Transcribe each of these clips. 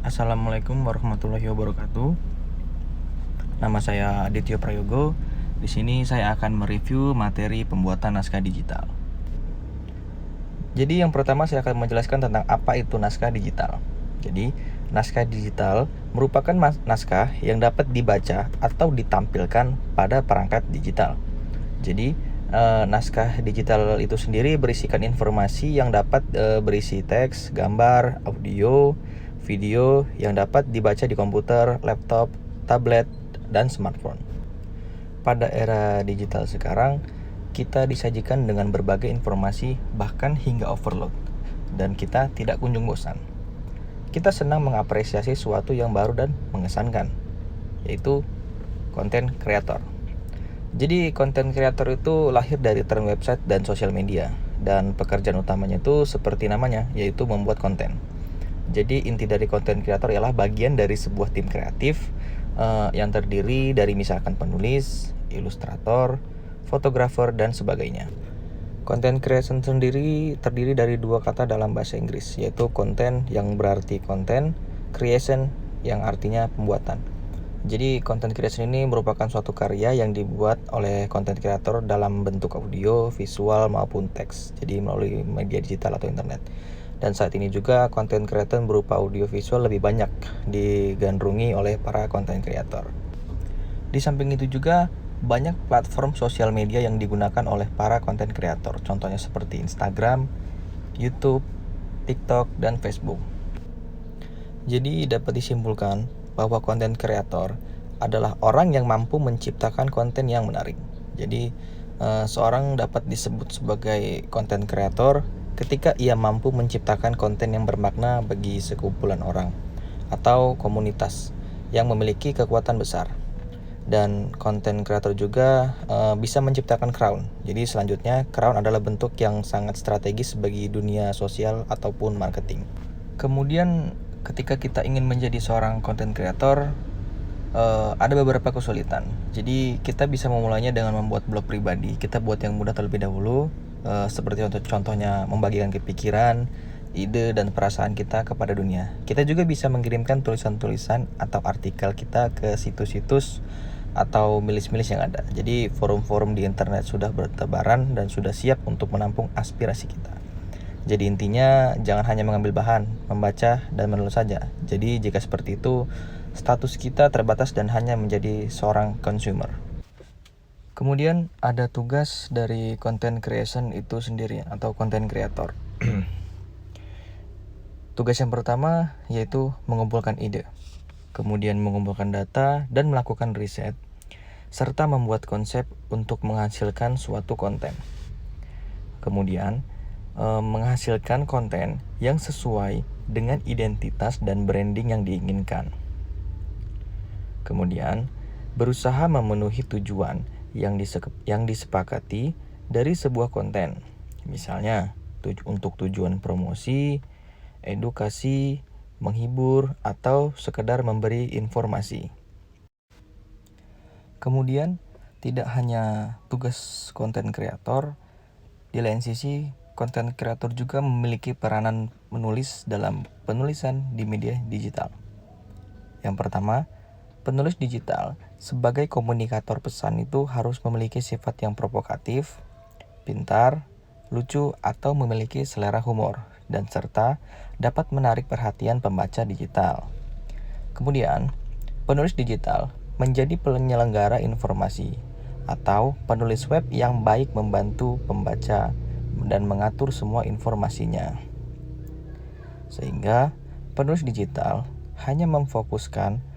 Assalamualaikum warahmatullahi wabarakatuh. Nama saya Aditya Prayogo. Di sini saya akan mereview materi pembuatan naskah digital. Jadi yang pertama saya akan menjelaskan tentang apa itu naskah digital. Jadi naskah digital merupakan naskah yang dapat dibaca atau ditampilkan pada perangkat digital. Jadi naskah digital itu sendiri berisikan informasi yang dapat berisi teks, gambar, audio, video yang dapat dibaca di komputer, laptop, tablet, dan smartphone. Pada era digital sekarang, kita disajikan dengan berbagai informasi bahkan hingga overload, dan kita tidak kunjung bosan. Kita senang mengapresiasi sesuatu yang baru dan mengesankan, yaitu konten kreator. Jadi konten kreator itu lahir dari term website dan sosial media, dan pekerjaan utamanya itu seperti namanya, yaitu membuat konten. Jadi inti dari konten kreator ialah bagian dari sebuah tim kreatif yang terdiri dari misalkan penulis, ilustrator, fotografer, dan sebagainya. Content creation sendiri terdiri dari dua kata dalam bahasa Inggris, yaitu content yang berarti konten, creation yang artinya pembuatan. Jadi content creation ini merupakan suatu karya yang dibuat oleh content creator dalam bentuk audio, visual, maupun teks. Jadi melalui media digital atau internet. Dan saat ini juga content creator berupa audio visual lebih banyak digandrungi oleh para content creator. Di samping itu juga banyak platform sosial media yang digunakan oleh para content creator. Contohnya seperti Instagram, YouTube, TikTok, dan Facebook. Jadi dapat disimpulkan bahwa konten kreator adalah orang yang mampu menciptakan konten yang menarik. Jadi seorang dapat disebut sebagai konten kreator ketika ia mampu menciptakan konten yang bermakna bagi sekumpulan orang atau komunitas yang memiliki kekuatan besar. Dan konten kreator juga bisa menciptakan crown. Jadi selanjutnya crown adalah bentuk yang sangat strategis bagi dunia sosial ataupun marketing. Kemudian ketika kita ingin menjadi seorang content creator, ada beberapa kesulitan. Jadi kita bisa memulainya dengan membuat blog pribadi. Kita buat yang mudah terlebih dahulu, seperti contohnya membagikan kepikiran, ide, dan perasaan kita kepada dunia. Kita juga bisa mengirimkan tulisan-tulisan atau artikel kita ke situs-situs atau milis-milis yang ada. Jadi forum-forum di internet sudah bertebaran dan sudah siap untuk menampung aspirasi kita. Jadi intinya jangan hanya mengambil bahan, membaca dan menulis saja. Jadi jika seperti itu, status kita terbatas dan hanya menjadi seorang consumer. Kemudian ada tugas dari content creation itu sendiri atau content creator. Tugas yang pertama yaitu mengumpulkan ide, kemudian mengumpulkan data dan melakukan riset, serta membuat konsep untuk menghasilkan suatu konten. Kemudian menghasilkan konten yang sesuai dengan identitas dan branding yang diinginkan. Kemudian, berusaha memenuhi tujuan yang disepakati dari sebuah konten. Misalnya, untuk tujuan promosi, edukasi, menghibur, atau sekedar memberi informasi. Kemudian, tidak hanya tugas konten kreator, di lain sisi konten kreator juga memiliki peranan menulis dalam penulisan di media digital. Yang pertama, penulis digital sebagai komunikator pesan itu harus memiliki sifat yang provokatif, pintar, lucu, atau memiliki selera humor, dan serta dapat menarik perhatian pembaca digital. Kemudian, penulis digital menjadi penyelenggara informasi atau penulis web yang baik membantu pembaca dan mengatur semua informasinya. Sehingga penulis digital hanya memfokuskan.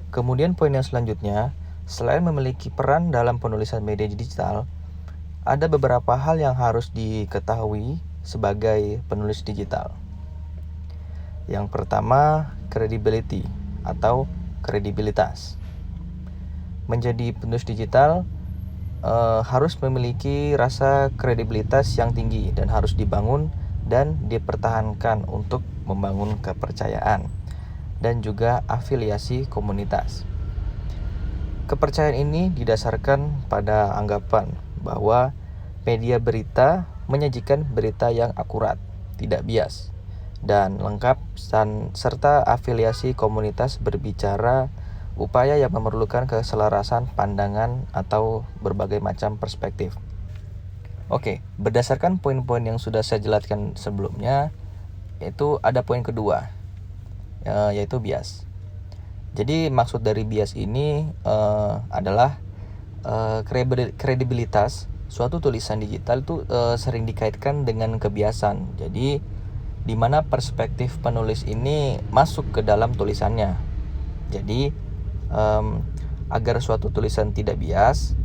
Kemudian poin yang selanjutnya, selain memiliki peran dalam penulisan media digital, ada beberapa hal yang harus diketahui sebagai penulis digital. Yang pertama, credibility atau kredibilitas. Menjadi penulis digital harus memiliki rasa kredibilitas yang tinggi dan harus dibangun dan dipertahankan untuk membangun kepercayaan dan juga afiliasi komunitas. Kepercayaan ini didasarkan pada anggapan bahwa media berita menyajikan berita yang akurat, tidak bias, dan lengkap serta afiliasi komunitas berbicara upaya yang memerlukan keselarasan pandangan atau berbagai macam perspektif. Oke, berdasarkan poin-poin yang sudah saya jelaskan sebelumnya, itu ada poin kedua, yaitu bias. Jadi maksud dari bias ini adalah kredibilitas suatu tulisan digital itu sering dikaitkan dengan kebiasaan. Jadi di mana perspektif penulis ini masuk ke dalam tulisannya. Jadi agar suatu tulisan tidak bias,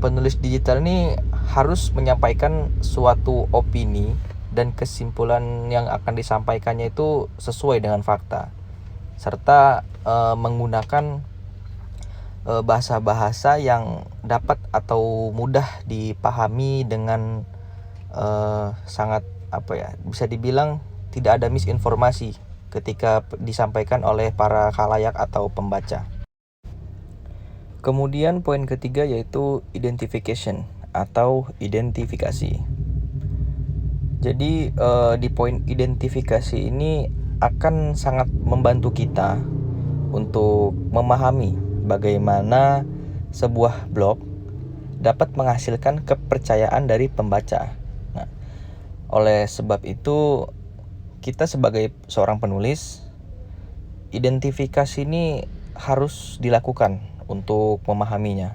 penulis digital ini harus menyampaikan suatu opini dan kesimpulan yang akan disampaikannya itu sesuai dengan fakta, serta menggunakan bahasa-bahasa yang dapat atau mudah dipahami dengan sangat bisa dibilang tidak ada misinformasi ketika disampaikan oleh para khalayak atau pembaca. Kemudian poin ketiga yaitu identification atau identifikasi. Jadi di poin identifikasi ini akan sangat membantu kita untuk memahami bagaimana sebuah blog dapat menghasilkan kepercayaan dari pembaca. Nah, oleh sebab itu kita sebagai seorang penulis, identifikasi ini harus dilakukan untuk memahaminya.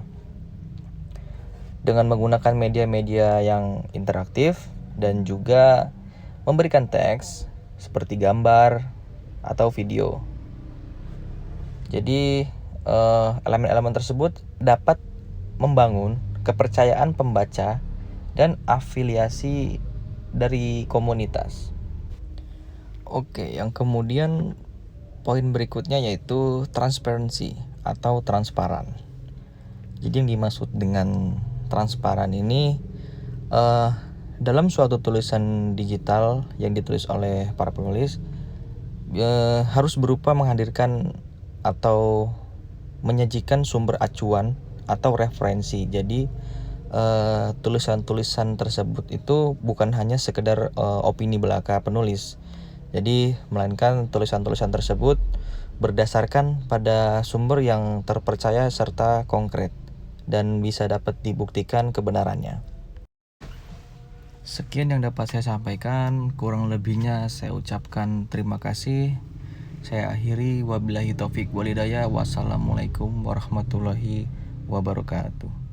Dengan menggunakan media-media yang interaktif dan juga memberikan teks seperti gambar atau video. Jadi elemen-elemen tersebut dapat membangun kepercayaan pembaca dan afiliasi dari komunitas. Oke, yang kemudian poin berikutnya yaitu transparansi atau transparan. Jadi yang dimaksud dengan transparan ini dalam suatu tulisan digital yang ditulis oleh para penulis harus berupa menghadirkan atau menyajikan sumber acuan atau referensi. Jadi tulisan-tulisan tersebut itu bukan hanya sekedar opini belaka penulis. Jadi melainkan tulisan-tulisan tersebut berdasarkan pada sumber yang terpercaya serta konkret dan bisa dapat dibuktikan kebenarannya. Sekian yang dapat saya sampaikan, kurang lebihnya saya ucapkan terima kasih. Saya akhiri, wabillahi taufik walhidayah. Wassalamualaikum warahmatullahi wabarakatuh.